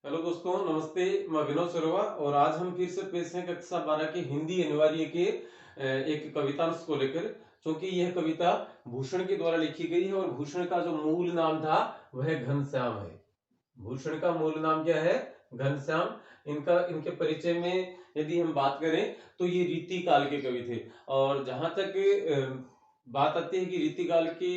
Hello दोस्तों, नमस्ते। मैं विनोद सरोवा और आज हम फिर से पेश हैं कक्षा 12 के हिंदी अनिवार्य के एक कवितांश को लेकर। क्योंकि यह कविता भूषण के द्वारा लिखी गई है और भूषण का जो मूल नाम था वह घनश्याम है। भूषण का मूल नाम क्या है? घनश्याम। इनके परिचय में यदि हम बात करें तो ये रीति काल के कवि थे। और जहां तक बात आती है कि रीति काल की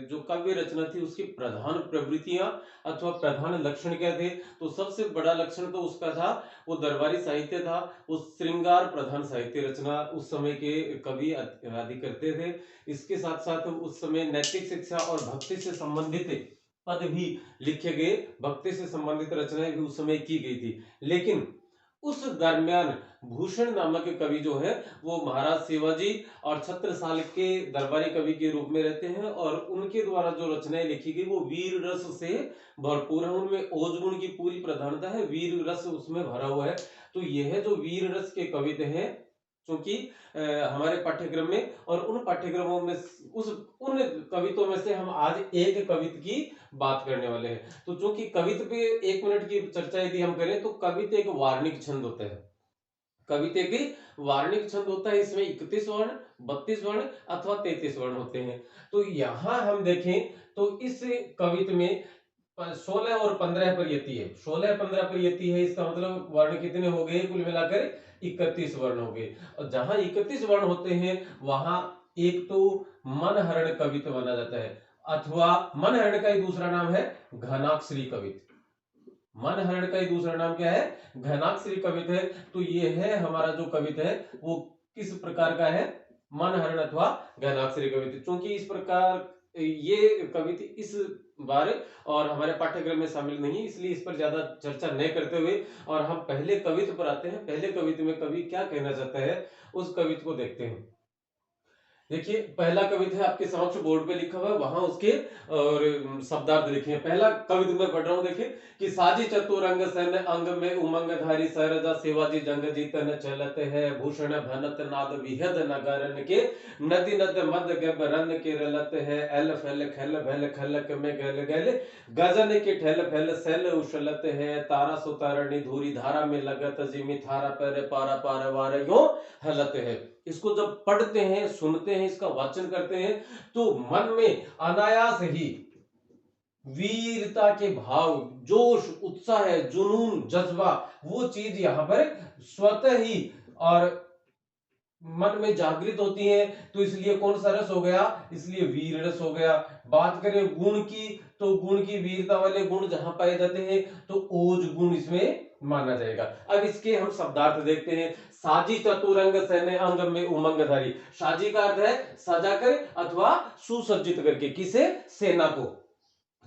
जो काव्य रचना थी उसकी प्रधान प्रवृत्तियां अथवा प्रधान लक्षण क्या थे, तो सबसे बड़ा लक्षण तो उसका था वो दरबारी साहित्य था। वो श्रृंगार प्रधान साहित्य रचना उस समय के कवि आदि करते थे। इसके साथ साथ उस समय नैतिक शिक्षा और भक्ति से संबंधित पद भी लिखे गए, भक्ति से संबंधित रचनाएं भी उस समय की गई थी। लेकिन उस दरमियान भूषण नामक कवि जो है वो महाराज शिवाजी और छत्रसाल के दरबारी कवि के रूप में रहते हैं और उनके द्वारा जो रचनाएं लिखी गई वो वीर रस से भरपूर है। उनमें ओज गुण की पूरी प्रधानता है, वीर रस उसमें भरा हुआ है। तो यह जो वीर रस के कविता हैं, क्योंकि हमारे पाठ्यक्रम में और उन पाठ्यक्रमों में उस उन कवितों में से हम आज एक कविता की बात करने वाले हैं। तो चूंकि कविता पे 1 मिनट की चर्चा यदि हम करें तो कविता एक वार्णिक छंद होता है। कविता की वार्णिक छंद होता है, इसमें 31 वर्ण, 32 वर्ण अथवा 33 वर्ण होते हैं। तो यहां हम देखें तो इस कविता में 16 और 15 पर यति है। 16 15 पर यति है, इसका मतलब वर्ण कितने हो गए? कुल मिलाकर 31 वर्ण हो गए। और जहां 31 वर्ण होते हैं वहां एक तो मनहरण कवित्व माना जाता है, अथवा मनहरण का ही दूसरा नाम है घनाक्षरी कवित्व। मनहरण का ही दूसरा नाम क्या है? घनाक्षरी कवित्व है। तो ये है हमारा जो कवित्व है वो किस प्रकार का है? मनहरण अथवा घनाक्षरी कवित्व। क्योंकि इस प्रकार ये कवित्व इस बार और हमारे पाठ्यक्रम में शामिल नहीं है, इसलिए इस पर ज्यादा चर्चा नहीं करते हुए और हम पहले कवित्व पर आते हैं। पहले कवित्व में कवि क्या कहना चाहता है उस कवित्व को देखते हैं। देखिए, पहला कविता है आपके समक्ष बोर्ड पे लिखा हुआ है, वहां उसके और शब्दार्थ लिखे हैं। पहला कविता मैं पढ़ रहा हूं, देखिए कि साजी चतुरंग सैन्य अंग में उमंग धारी सरजा शिवाजी जंग जीतन चलत है भूषण भनत नाद विहद नगरन के नदी नद मद गब रन के रलत है एल फैल खल भैल खलक में गल गल गजन के ठेल फैल सैल उछलत है तारा सुतारणी धूरी धारा में लगत जिमी थारा पर पारा पार वार यो हलत है। इसको जब पढ़ते हैं, सुनते हैं, इसका वाचन करते हैं तो मन में अनायास ही वीरता के भाव, जोश, उत्साह, जुनून, जज्बा, वो चीज यहां पर स्वतः ही और मन में जागृत होती है। तो इसलिए कौन सा रस हो गया? इसलिए वीर रस हो गया। बात करें गुण की तो गुण की वीरता वाले गुण जहां पाए जाते हैं तो ओज गुण इसमें माना जाएगा। अब इसके हम शब्दार्थ देखते हैं। साजी चतुरंग सैन्य अंग में उमंगधारी। साजी का अर्थ है सजाकर अथवा सुसज्जित करके, किसे? सेना को।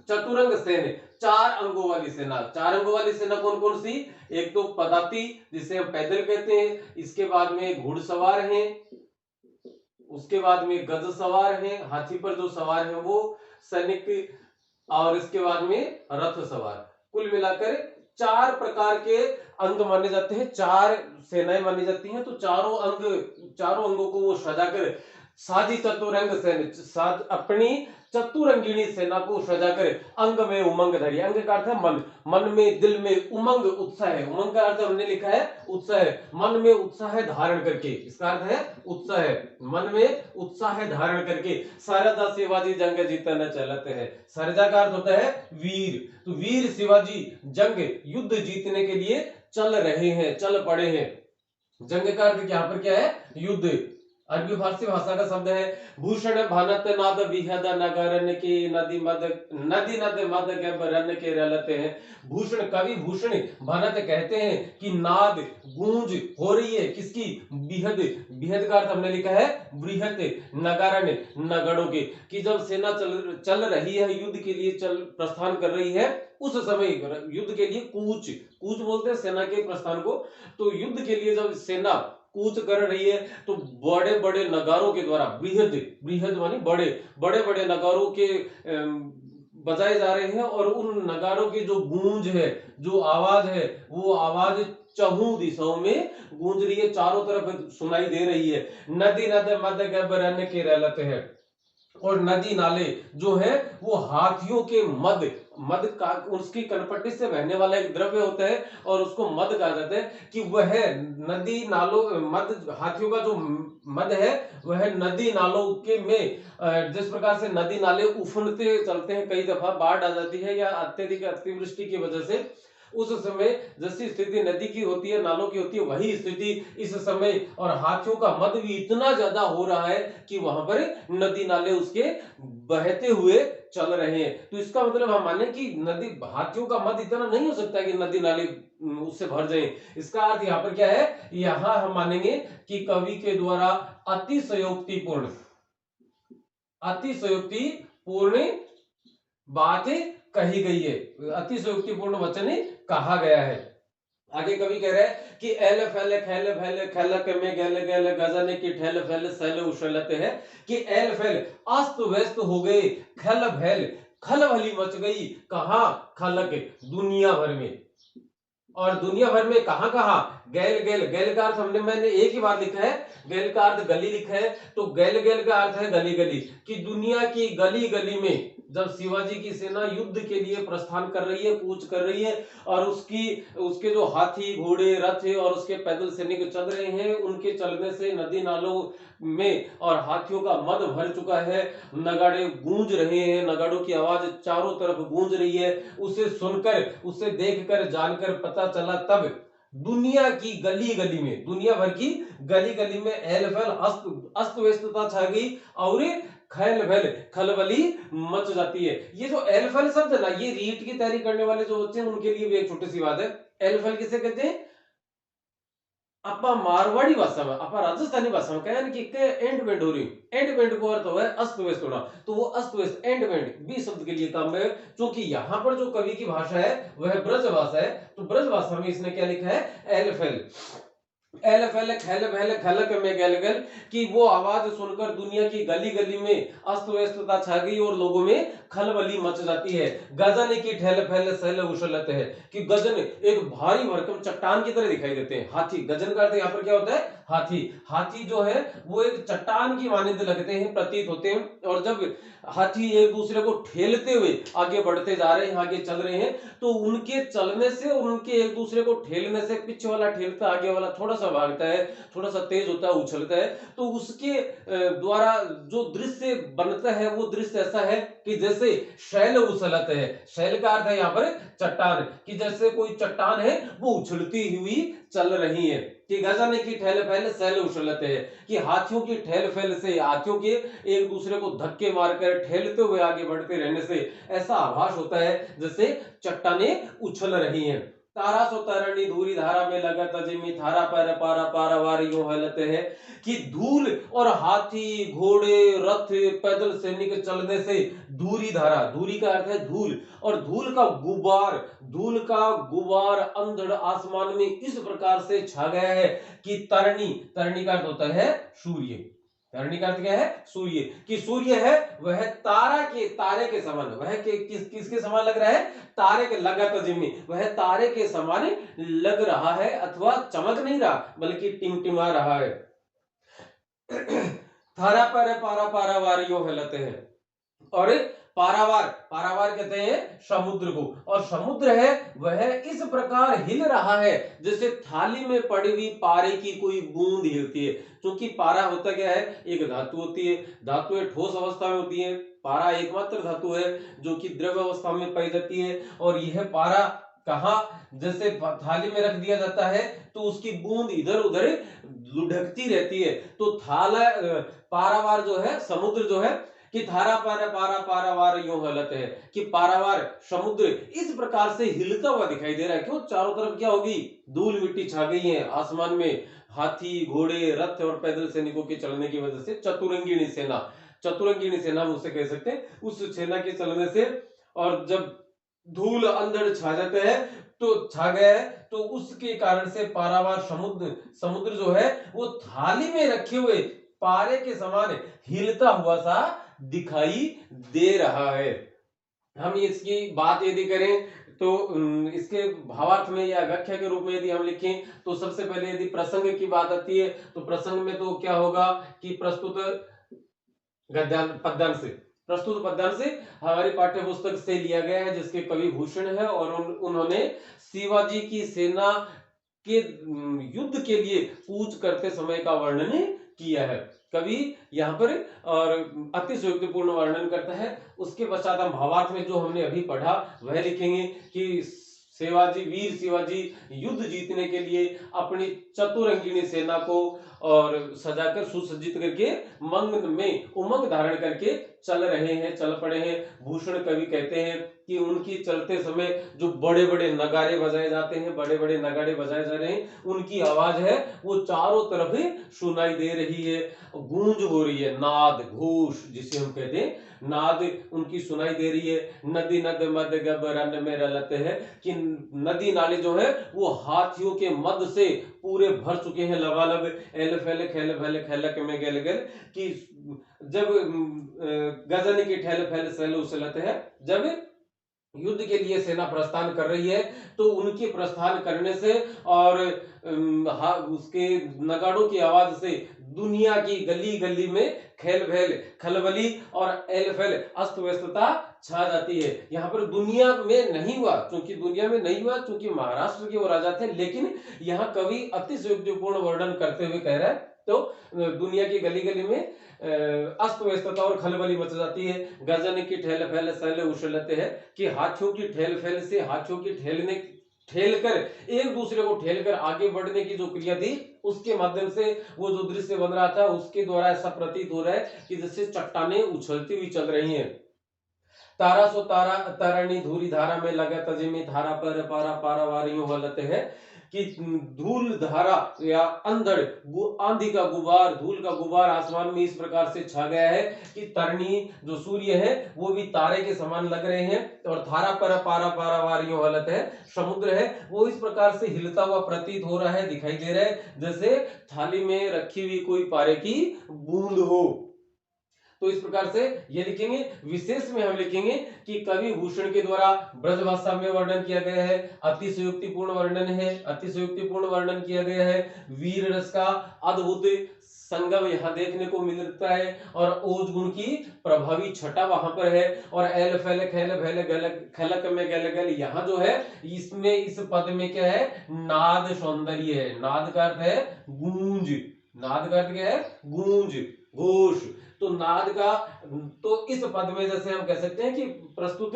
चतुरंग सेना, 4 अंगों वाली सेना। 4 अंगों वाली सेना कौन कौन सी? एक तो पदाती जिसे हम पैदल कहते हैं, इसके बाद में घुड़सवार हैं, उसके बाद में गज सवार हैं, हाथी पर जो सवार हैं वो सैनिक, और इसके बाद में रथ सवार। कुल मिलाकर 4 प्रकार के अंग माने जाते हैं, 4 सेनाएं मानी जाती हैं। तो चारों अंगों को वो सजाकर साजी चतुरंग सेना, अपनी चतुरंगिणी सेना को सजाकर अंग में उमंग धरी। अंग का अर्थ है मन, मन में दिल में उमंग उत्साह है। उमंग का अर्थ हमने लिखा है उत्साह, मन में उत्साह धारण करके, इसका अर्थ है उत्साह, मन में उत्साह धारण करके सरदा शिवाजी जंग जीतन चलते हैं। सरजा का अर्थ होता है वीर। तो वीर शिवाजी जंग, युद्ध जीतने के लिए चल रहे हैं, चल पड़े हैं। जंग का अर्थ यहाँ पर क्या है? युद्ध। अरबी फारसी भाषा का शब्द है। भूषण भानत नाद विहद नगरन की नदी नद मद गबरन के रलते हैं। भूषण, कवि भूषण भानत कहते हैं कि नाद, गूंज हो रही है, किसकी? विहद। विहद का अर्थ हमने लिखा है बृहत, नगरन नगरों के, कि जब सेना चल रही है, युद्ध के लिए चल प्रस्थान कर रही है, उस समय युद्ध के लिए कूच, कूच बोलते हैं सेना के प्रस्थान को। तो युद्ध के लिए जब सेना कूच कर रही है तो बड़े बड़े नगारों के द्वारा, बृहद, बृहद मानी बड़े बड़े बड़े नगारों के बजाए जा रहे हैं। और उन नगारों की जो गूंज है, जो आवाज है, वो आवाज चहुं दिशाओं में गूंज रही है, चारों तरफ सुनाई दे रही है। नदी नद मद गब रन के रलत है। और नदी नाले जो है वो हाथियों के मद, मद का उसकी कनपट्टी से बहने वाला एक द्रव्य होता है और उसको मद कहा जाता है, कि वह नदी नालों मद, हाथियों का जो मद है वह नदी नालों के में जिस प्रकार से नदी नाले उफनते चलते हैं, कई दफा बाढ़ आ जाती है या अत्यधिक अतिवृष्टि की वजह से, उस समय जैसी स्थिति नदी की होती है, नालों की होती है, वही स्थिति इस समय, और हाथियों का मद भी इतना ज्यादा हो रहा है कि वहां पर नदी नाले उसके बहते हुए चल रहे हैं। तो इसका मतलब हम माने कि नदी, हाथियों का मद इतना नहीं हो सकता कि नदी नाले उससे भर जाए। इसका अर्थ यहाँ पर क्या है, यहां हम मानेंगे कि कवि के द्वारा अतिशयोक्तिपूर्ण, अतिशयोक्तिपूर्ण बात कही गई है, अतिशयोक्तिपूर्ण वचन कहा गया है। आगे कवि कह रहा है कि एल फैल खैल फैल खैलक में गैल गैल गजन की ठैल फैल सैल उछलते है, कि एल फैल अस्त व्यस्त हो गए, खैल फैल खलबली मच गई, कहां, खलक दुनिया भर में, और दुनिया भर में कहां कहां, गैल गैल, गैल का अर्थ हमने मैंने एक ही बार लिखा है, गैल का अर्थ गली लिखा है, तो गैल गैल का अर्थ है गली गली, कि दुनिया की गली गली में जब शिवाजी की सेना युद्ध के लिए प्रस्थान कर रही है, कूच कर रही है, और उसके जो हाथी घोड़े रथ और उसके पैदल सैनिक चल रहे हैं, उनके चलने से नदी नालों में और हाथियों का मद भर चुका है, नगाड़े गूंज रहे हैं, नगाड़ों की आवाज चारों तरफ गूंज रही है, उसे सुनकर, उसे देखकर, जानकर पता चला तब दुनिया की गली गली में, दुनिया भर की गली गली में एल फैल अस्त व्यस्तता छा गई, और खैल फैल खलबली मच जाती है। ये जो एल फैल शब्द है ना, ये रीट की तैयारी करने वाले जो बच्चे हैं उनके लिए भी एक छोटी सी बात है। एल फैल किसे कहते हैं, अपा मारवाड़ी भाषा में, अपा राजस्थानी भाषा में कहन कि के एंड वेंड हो रही, एंड वेंड को अर्थ हुआ है अस्त व्यस्त होना, तो वो अस्त व्यस्त एंड वेंड बी शब्द के लिए काम है, क्योंकि यहां पर जो कवि की भाषा है वह ब्रज भाषा है, तो ब्रज भाषा में इसने क्या लिखा है, एल फैल, एल फैल खैल फैल खलक में गैल गैल, कि वो आवाज सुनकर दुनिया की गली गली में अस्त व्यस्तता छा गई और लोगों में खलबली मच जाती है। गजन की ठेल फैल सैल उछलत है, कि गजन एक भारी भरकम चट्टान की तरह दिखाई देते हैं। हाथी, गजन का अर्थ यहाँ पर क्या होता है, हाथी, हाथी जो है वो एक चट्टान की मानंद लगते हैं, प्रतीत होते हैं, और जब हाथी एक दूसरे को ठेलते हुए आगे बढ़ते जा रहे हैं, आगे चल रहे हैं, तो उनके चलने से और उनके एक दूसरे को ठेलने से, पीछे वाला ठेलता, आगे वाला थोड़ा सा भागता है, थोड़ा सा तेज होता है, उछलता है, तो उसके द्वारा जो दृश्य बनता है वो दृश्य ऐसा है कि जैसे शैल उछलत है, शैल का अर्थ है यहाँ पर चट्टान, कि जैसे कोई चट्टान है वो उछलती हुई चल रही है, कि गजन की ठेल फैल सैल उछलते है, कि हाथियों की ठेल फैल से, हाथियों के एक दूसरे को धक्के मारकर ठेलते हुए आगे बढ़ते रहने से ऐसा आभास होता है जैसे चट्टानें उछल रही हैं। तारा सो तरणी धूरी धारा में लगत जिमी थारा पर पारा पारावार यूं हलते है, कि धूल और हाथी घोड़े रथ पैदल सैनिक चलने से धूरी धारा, धूरी का अर्थ है धूल, और धूल का गुबार, धूल का गुबार अंधड़ आसमान में इस प्रकार से छा गया है कि तरणी, तरणी का अर्थ होता है सूर्य, धरणी का अर्थ क्या है, सूर्य, कि सूर्य है वह तारा के, तारे के समान, वह किसके समान लग रहा है, तारे के, लगातार जिम्मी, वह तारे के समान लग रहा है, अथवा चमक नहीं रहा बल्कि टिमटिमा रहा है। थारा पर पारा पारा वारियों हिलते हैं, और पारावार, पारावार कहते हैं समुद्र को, और समुद्र है वह इस प्रकार हिल रहा है जैसे थाली में पड़ी हुई पारे की कोई बूंद हिलती है, क्योंकि पारा होता क्या है, एक धातु होती है, धातुएं ठोस अवस्था में होती है, पारा एकमात्र धातु है जो कि द्रव्य अवस्था में पाई जाती है, और यह पारा कहा, जैसे थाली में रख दिया जाता है तो उसकी बूंद इधर उधर लुढ़कती रहती है, तो थाला पारावार जो है, समुद्र जो है, कि धारा पारा पारा पारावार यूं हलत है, कि पारावार समुद्र इस प्रकार से हिलता हुआ दिखाई दे रहा है, क्यों, चारों तरफ क्या होगी, धूल मिट्टी छा गई है, आसमान में हाथी घोड़े रथ और पैदल सैनिकों के चलने की वजह से चतुरंगिणी सेना, चतुरंगिणी सेना हम उसे कह सकते हैं, उस सेना के चलने से, और जब धूल अंदर छा जाते हैं तो छा गया है, तो उसके कारण से पारावार समुद्र, समुद्र जो है वो थाली में रखे हुए पारे के समान हिलता हुआ सा दिखाई दे रहा है। हम इसकी बात यदि करें तो इसके भावार्थ में या व्याख्या के रूप में यदि हम लिखें तो सबसे पहले यदि प्रसंग की बात आती है तो प्रसंग में तो क्या होगा कि प्रस्तुत पद्यांश से, प्रस्तुत पद्यांश हमारी पाठ्य पुस्तक से लिया गया है, जिसके कवि भूषण है और उन्होंने शिवाजी की सेना के युद्ध के लिए कूच करते समय का वर्णन किया है कवि यहाँ पर। और अतिशयोक्तिपूर्ण वर्णन करता है। उसके पश्चात हम भावार्थ में जो हमने अभी पढ़ा वह लिखेंगे कि वीर शिवाजी युद्ध जीतने के लिए अपनी चतुरंगिणी सेना को और सजाकर सुसज्जित करके उमंग धारण करके चल रहे हैं, चल पड़े हैं। भूषण कवि कहते हैं कि उनकी चलते समय जो बड़े बड़े नगाड़े बजाए जाते हैं, बड़े बड़े नगाड़े बजाए जा रहे हैं, उनकी आवाज है वो चारों तरफ सुनाई दे रही है, गूंज हो रही है, नाद घोष जिसे हम कहते हैं, नाद उनकी सुनाई दे रही है। नदी नद मद गब रन में रलते है कि नदी नाले जो है वो हाथियों के मद से पूरे भर चुके हैं लबालब। एल फैल खेल फैल खेलक में गेल गेल कि जब गजन की ठेल फैल सैल उछलते है, जब युद्ध के लिए सेना प्रस्थान कर रही है तो उनके प्रस्थान करने से और उसके नगाड़ों की आवाज से दुनिया की गली गली में खेल भेल खलबली और एल फैल अस्त व्यस्तता छा जाती है। यहाँ पर दुनिया में नहीं हुआ, क्योंकि महाराष्ट्र के वो राजा थे, लेकिन यहाँ कवि अतिशयोक्तिपूर्ण वर्णन करते हुए कह रहा है तो दुनिया की गली गली में अस्त व्यस्तता और खलबली मच जाती है। गजन की ठेल फैल सैल उछलते हैं कि हाथियों की ठेल फैल से, हाथियों की ठेल कर एक दूसरे को ठेल कर आगे बढ़ने की जो क्रिया थी, उसके माध्यम से वो जो दृश्य बन रहा था उसके द्वारा ऐसा प्रतीत हो रहा है कि जैसे चट्टानें उछलती हुई चल रही हैं। तारा सो तारा तरणी धूरी धारा में लगा तजिमी धारा पर पारा पारा वारियों हलते है कि धूल धारा या अंधड़ आंधी का गुबार, धूल का गुबार आसमान में इस प्रकार से छा गया है कि तरणी जो सूर्य है वो भी तारे के समान लग रहे हैं, और धारा पर पारा पारा वारियों हलत है, समुद्र है वो इस प्रकार से हिलता हुआ प्रतीत हो रहा है, दिखाई दे रहा है जैसे थाली में रखी हुई कोई पारे की बूंद हो। तो इस प्रकार से ये लिखेंगे। विशेष में हम लिखेंगे कि कवि भूषण के द्वारा ब्रजभाषा में वर्णन किया गया है, अतिशयोक्तिपूर्ण वर्णन है, अतिशयोक्तिपूर्ण वर्णन किया गया है। वीर रस का अद्भुत संगम यहाँ देखने को मिलता है और ओज गुण की प्रभावी छटा वहां पर है। और एल फैल खेल फैल गल खलक में गल गल, यहाँ जो है इसमें इस पद में क्या है, नाद सौंदर्य है। नाद का अर्थ है गूंज, नाद का अर्थ क्या है, गूंज घोष। तो नाद का, तो इस पद में जैसे हम कह सकते हैं कि प्रस्तुत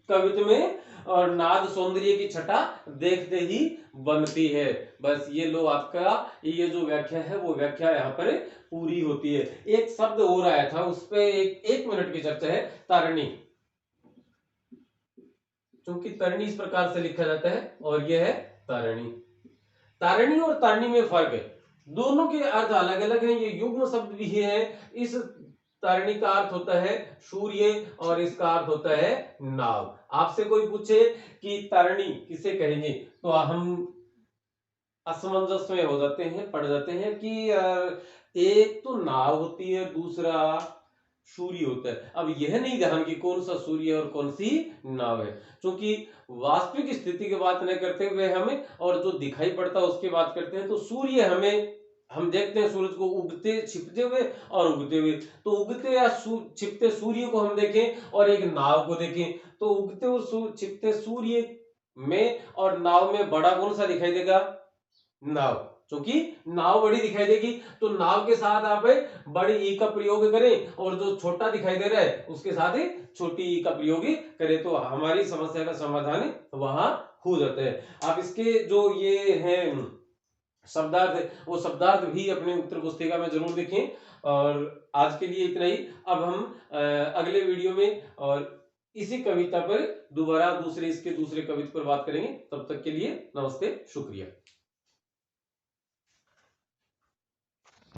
कवित्व में और नाद सौंदर्य की छटा देखते ही बनती है। बस ये लो आपका ये जो व्याख्या है वो व्याख्या यहाँ पर पूरी होती है। एक शब्द और आया था उस पे एक मिनट की चर्चा है, तारणी। क्योंकि तरणी इस प्रकार से लिखा जाता है और यह है तारणी। तारणी और तारणी में फर्क है, दोनों के अर्थ अलग अलग हैं। ये युग्म शब्द भी है। इस तारणी का अर्थ होता है सूर्य और इसका अर्थ होता है नाव। आपसे कोई पूछे कि तारणी किसे कहेंगे तो हम असमंजस में हो जाते हैं, पड़ जाते हैं कि एक तो नाव होती है, दूसरा सूर्य होता है। अब यह नहीं ध्यान कि कौन सा सूर्य और कौन सी नाव है, क्योंकि वास्तविक स्थिति की बात नहीं करते हुए हमें और जो दिखाई पड़ता है उसकी बात करते हैं। तो सूर्य हम देखते हैं सूरज को उगते छिपते हुए और उगते हुए, तो उगते या छिपते सूर्य को हम देखें और एक नाव को देखें तो उगते और छिपते सूर्य में और नाव में बड़ा कौन सा दिखाई देगा, नाव। क्योंकि नाव बड़ी दिखाई देगी तो नाव के साथ आप बड़ी ई का प्रयोग करें और जो छोटा दिखाई दे रहा है उसके साथ छोटी ई का प्रयोग करें तो हमारी समस्या का समाधान वहां हो जाता है। आप इसके जो ये है शब्दार्थ, वो शब्दार्थ भी अपने उत्तर पुस्तिका में जरूर देखें। और आज के लिए इतना ही। अब हम अगले वीडियो में और इसी कविता पर दोबारा दूसरे कविता पर बात करेंगे। तब तक के लिए नमस्ते, शुक्रिया।